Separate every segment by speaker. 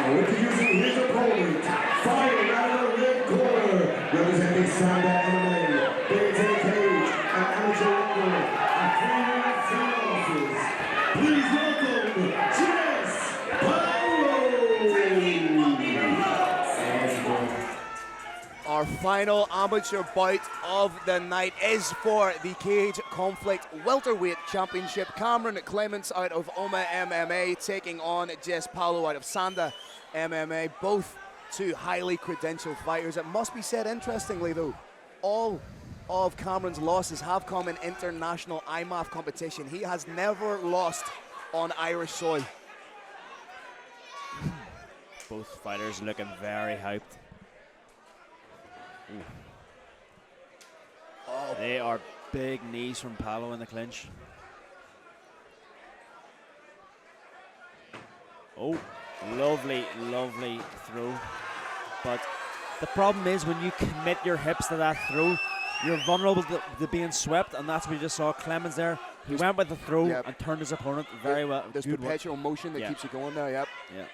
Speaker 1: Introducing his opponent, fighting out of the red corner, representing Sanda MMA, Big Cage, and Amateur Wrestling, and 3 losses. Please welcome Jess Paulo.
Speaker 2: Our final amateur bout of the night is for the Cage Conflict Welterweight Championship. Cameron Clements out of Oma MMA taking on Jess Paulo out of Sanda MMA. Both two highly credentialed fighters. It must be said, interestingly though, all of Cameron's losses have come in international IMAF competition. He has never lost on Irish soil.
Speaker 3: Both fighters looking very hyped. Ooh.
Speaker 2: Oh.
Speaker 3: They are big knees from Paulo in the clinch. Oh, lovely, lovely throw. But the problem is when you commit your hips to that throw, you're vulnerable to being swept, and that's what we just saw Clemens there. He went with the throw and turned his opponent very well.
Speaker 2: There's perpetual motion that keeps you going there,
Speaker 3: Yeah.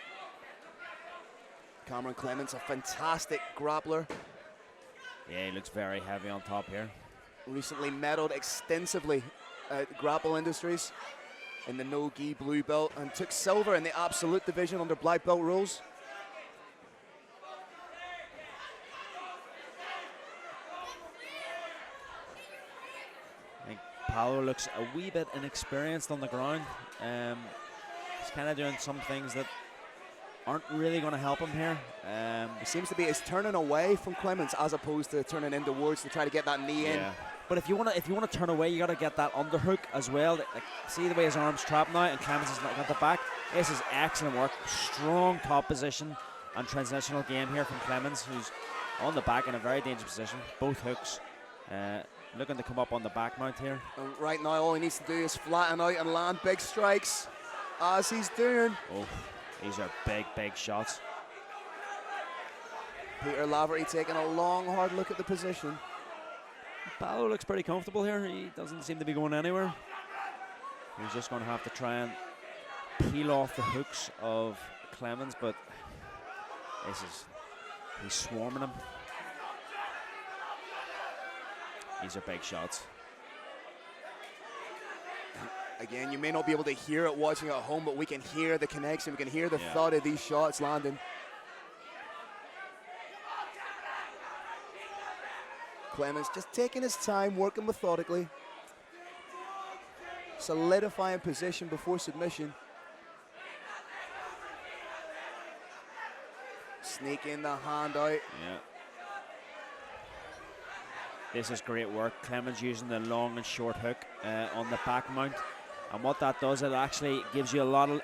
Speaker 2: Cameron Clements, a fantastic grappler.
Speaker 3: Yeah, he looks very heavy on top here.
Speaker 2: Recently medaled extensively at Grapple Industries in the no-gi blue belt and took silver in the absolute division under black belt rules.
Speaker 3: I think Paulo looks a wee bit inexperienced on the ground. He's kind of doing some things that aren't really going to help him here.
Speaker 2: It seems to be he's turning away from Clements as opposed to turning in towards to try to get that knee in.
Speaker 3: But if you want to turn away, you got to get that underhook as well. Like, see the way his arm's trapped now, and Clements is not at the back. This is excellent work. Strong top position and transitional game here from Clements, who's on the back in a very dangerous position. Both hooks looking to come up on the back mount here.
Speaker 2: And right now, all he needs to do is flatten out and land big strikes, as he's doing.
Speaker 3: Oh. These are big, big shots.
Speaker 2: Peter Laverty taking a long, hard look at the position.
Speaker 3: Paulo looks pretty comfortable here. He doesn't seem to be going anywhere. He's just going to have to try and peel off the hooks of Clemens, but he's swarming him. These are big shots.
Speaker 2: Again, you may not be able to hear it watching at home, but we can hear the connection. We can hear the thud of these shots landing. Clemens just taking his time, working methodically. Solidifying position before submission. Sneaking the hand out.
Speaker 3: Yeah. This is great work. Clemens using the long and short hook on the back mount. And what that does, it actually gives you a lot of,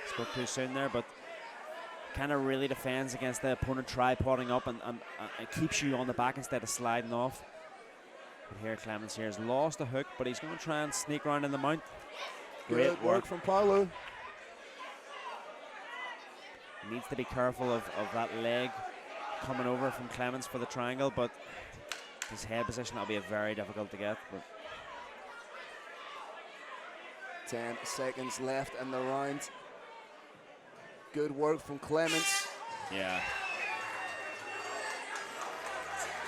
Speaker 3: spoke too soon there, but kind of really defends against the opponent tripoding up and it keeps you on the back instead of sliding off. But here Clemens here has lost the hook, but he's going to try and sneak around in the mount.
Speaker 2: Great work from Paulo.
Speaker 3: Needs to be careful of that leg coming over from Clemens for the triangle, but his head position, that'll be very difficult to get. But
Speaker 2: 10 seconds left in the round. Good work from Clements.
Speaker 3: Yeah.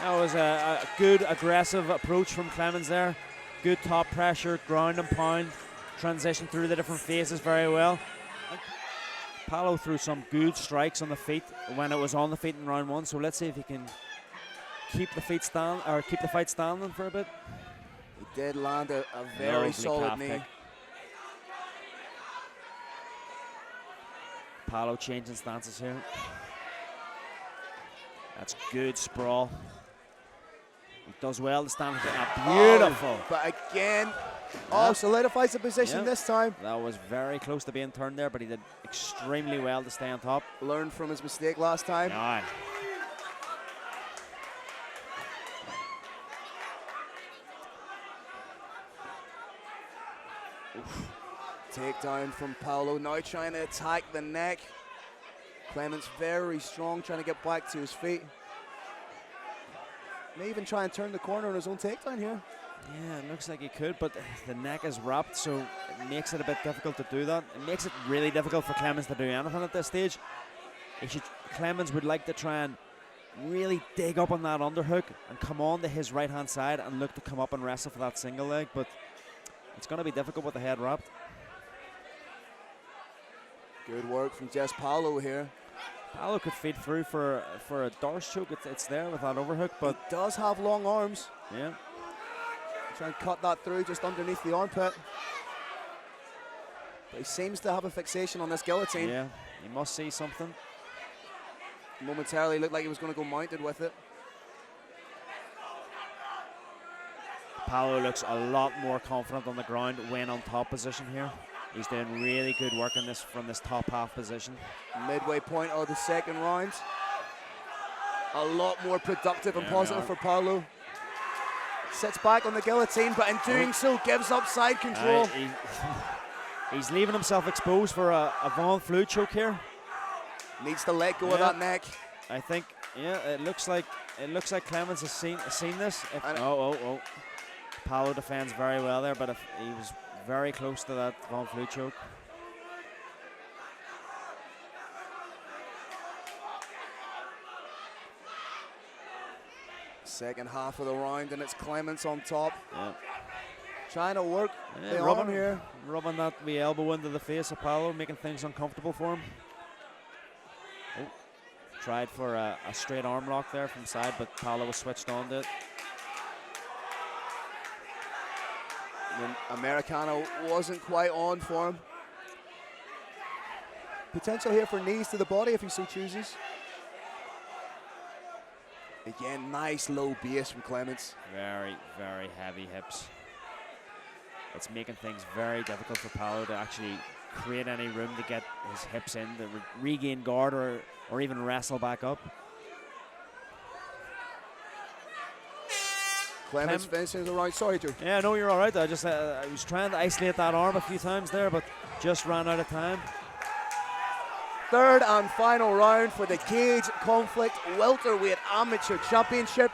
Speaker 3: That was a good aggressive approach from Clemens there. Good top pressure, ground and pound, transition through the different phases very well. Paulo threw some good strikes on the feet when it was on the feet in round one, so let's see if he can keep the fight standing for a bit.
Speaker 2: He did land a very solid knee.
Speaker 3: Kick. Paulo changing stances here. That's good sprawl. He does well to stand. Beautiful.
Speaker 2: But again, solidifies the position this time.
Speaker 3: That was very close to being turned there, but he did extremely well to stay on top.
Speaker 2: Learned from his mistake last time.
Speaker 3: Yeah.
Speaker 2: Takedown from Paulo, now trying to attack the neck. Clements very strong, trying to get back to his feet. May even try and turn the corner on his own takedown here.
Speaker 3: Yeah, it looks like he could, but the neck is wrapped, so it makes it a bit difficult to do that. It makes it really difficult for Clemens to do anything at this stage. Clemens would like to try and really dig up on that underhook and come on to his right-hand side and look to come up and wrestle for that single leg, but it's going to be difficult with the head wrapped.
Speaker 2: Good work from Jess Paulo here.
Speaker 3: Paulo could feed through for a Doris choke. It's there with that overhook, but
Speaker 2: He does have long arms.
Speaker 3: yeah.
Speaker 2: Try and cut that through just underneath the armpit. But he seems to have a fixation on this guillotine.
Speaker 3: Yeah, he must see something.
Speaker 2: Momentarily looked like he was going to go mounted with it.
Speaker 3: Paulo looks a lot more confident on the ground when on top position here. He's doing really good work in this from this top half position.
Speaker 2: Midway point of the second round. A lot more productive and positive for Paulo. Sits back on the guillotine, but in doing so gives up side control.
Speaker 3: He's leaving himself exposed for a Von Flue choke here.
Speaker 2: Needs to let go of that neck.
Speaker 3: I think, yeah, it looks like Clemens has seen this. Paulo defends very well there, but he was very close to that Von Flue choke.
Speaker 2: Second half of the round, and it's Clemens on top.
Speaker 3: Yeah.
Speaker 2: Trying to work the arm here.
Speaker 3: Rubbing that wee elbow into the face of Paulo, making things uncomfortable for him. Oh, tried for a straight arm lock there from side, but Paulo was switched on to it.
Speaker 2: The Americano wasn't quite on for him. Potential here for knees to the body if he so chooses. Again, nice low base from Clemens.
Speaker 3: Very, very heavy hips. It's making things very difficult for Paulo to actually create any room to get his hips in, to regain guard or even wrestle back up.
Speaker 2: Clemens finishing the round. Sorry, Drew.
Speaker 3: Yeah, no, you're all right. I was trying to isolate that arm a few times there, but just ran out of time.
Speaker 2: Third and final round for the Cage Conflict Welterweight Amateur Championship.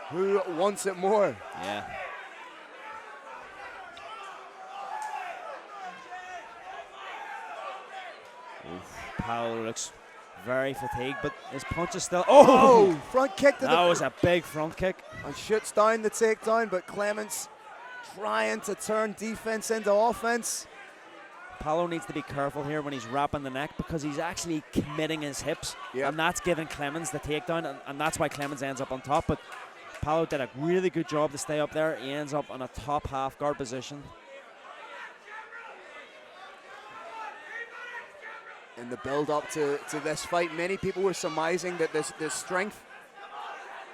Speaker 2: Who wants it more?
Speaker 3: Yeah. Paulo looks very fatigued, but his punch is still.
Speaker 2: Oh! Front kick to
Speaker 3: that was a big front kick.
Speaker 2: And shoots down the takedown, but Clemens trying to turn defense into offense.
Speaker 3: Paulo needs to be careful here when he's wrapping the neck because he's actually committing his hips, and that's giving Clemens the takedown, and that's why Clemens ends up on top. But Paulo did a really good job to stay up there. He ends up on a top half guard position.
Speaker 2: In the build-up to this fight, many people were surmising that the strength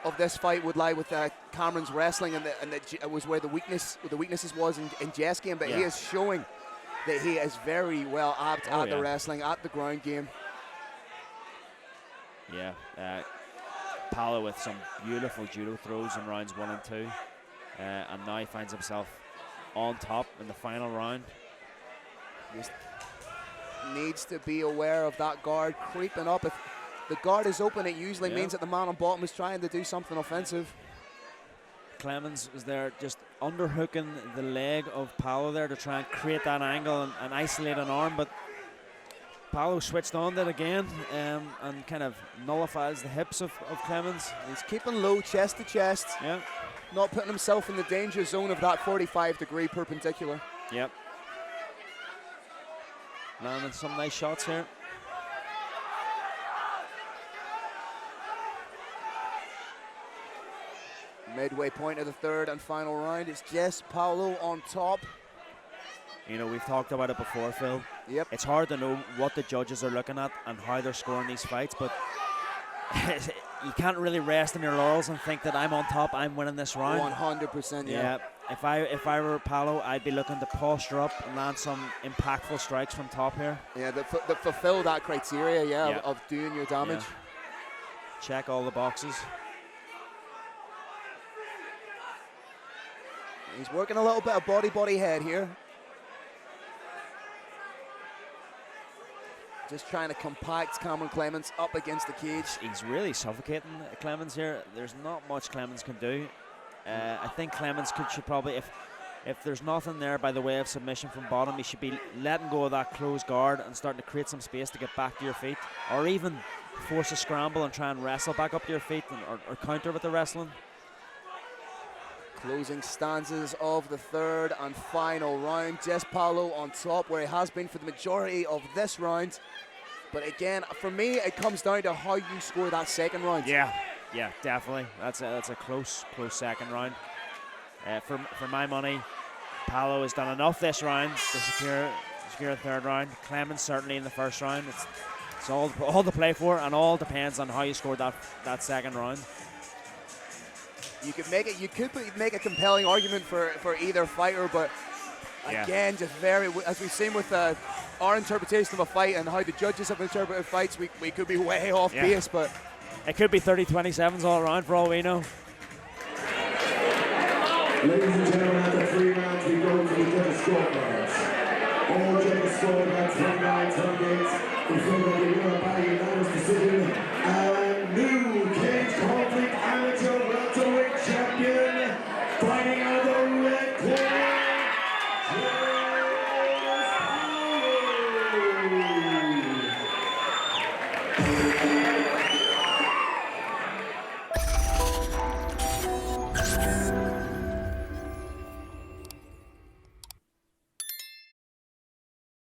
Speaker 2: of this fight would lie with Cameron's wrestling, and that it was where the weaknesses was in Jess game. But he is showing that he is very well apt at the wrestling, at the ground game.
Speaker 3: Yeah, Paulo with some beautiful judo throws in rounds 1 and 2, and now he finds himself on top in the final round.
Speaker 2: Just needs to be aware of that guard creeping up. If the guard is open, it usually means that the man on bottom is trying to do something offensive.
Speaker 3: Clemens is there just underhooking the leg of Paulo there to try and create that angle and isolate an arm, but Paulo switched on that again and kind of nullifies the hips of Clemens.
Speaker 2: He's keeping low chest to chest.
Speaker 3: Yeah.
Speaker 2: Not putting himself in the danger zone of that 45-degree perpendicular.
Speaker 3: Yep. Landing some nice shots here.
Speaker 2: Midway point of the third and final round. It's Jess Paulo on top.
Speaker 3: You know, we've talked about it before, Phil.
Speaker 2: Yep.
Speaker 3: It's hard to know what the judges are looking at and how they're scoring these fights, but you can't really rest in your laurels and think that I'm on top, I'm winning this round.
Speaker 2: 100%, yeah.
Speaker 3: If I were Paulo, I'd be looking to posture up and land some impactful strikes from top here.
Speaker 2: Yeah, that fulfill that criteria, of doing your damage.
Speaker 3: Yeah. Check all the boxes.
Speaker 2: He's working a little bit of body head here. Just trying to compact Cameron Clemens up against the cage.
Speaker 3: He's really suffocating Clemens here. There's not much Clemens can do. I think Clemens should probably, if there's nothing there by the way of submission from bottom, he should be letting go of that closed guard and starting to create some space to get back to your feet, or even force a scramble and try and wrestle back up to your feet, or counter with the wrestling.
Speaker 2: Closing stanzas of the third and final round. Jess Paulo on top, where he has been for the majority of this round. But again, for me, it comes down to how you score that second round.
Speaker 3: Yeah, definitely. That's a close second round. For my money, Paulo has done enough this round to secure a third round. Clemens certainly in the first round. It's all to play for, and all depends on how you scored that second round.
Speaker 2: You could make a compelling argument for either fighter, but again, just as we've seen with our interpretation of a fight and how the judges have interpreted fights, we could be way off base, but
Speaker 3: it could be 30-27s all around for all we know.
Speaker 1: Ladies and gentlemen, after 3 rounds, we go to the judges' scorecards. All judges scored by 29-28. In favor of the winner by unanimous decision, and new Cage Conflict Amateur Welterweight Champion, fighting out of the red corner, Jess Paulo.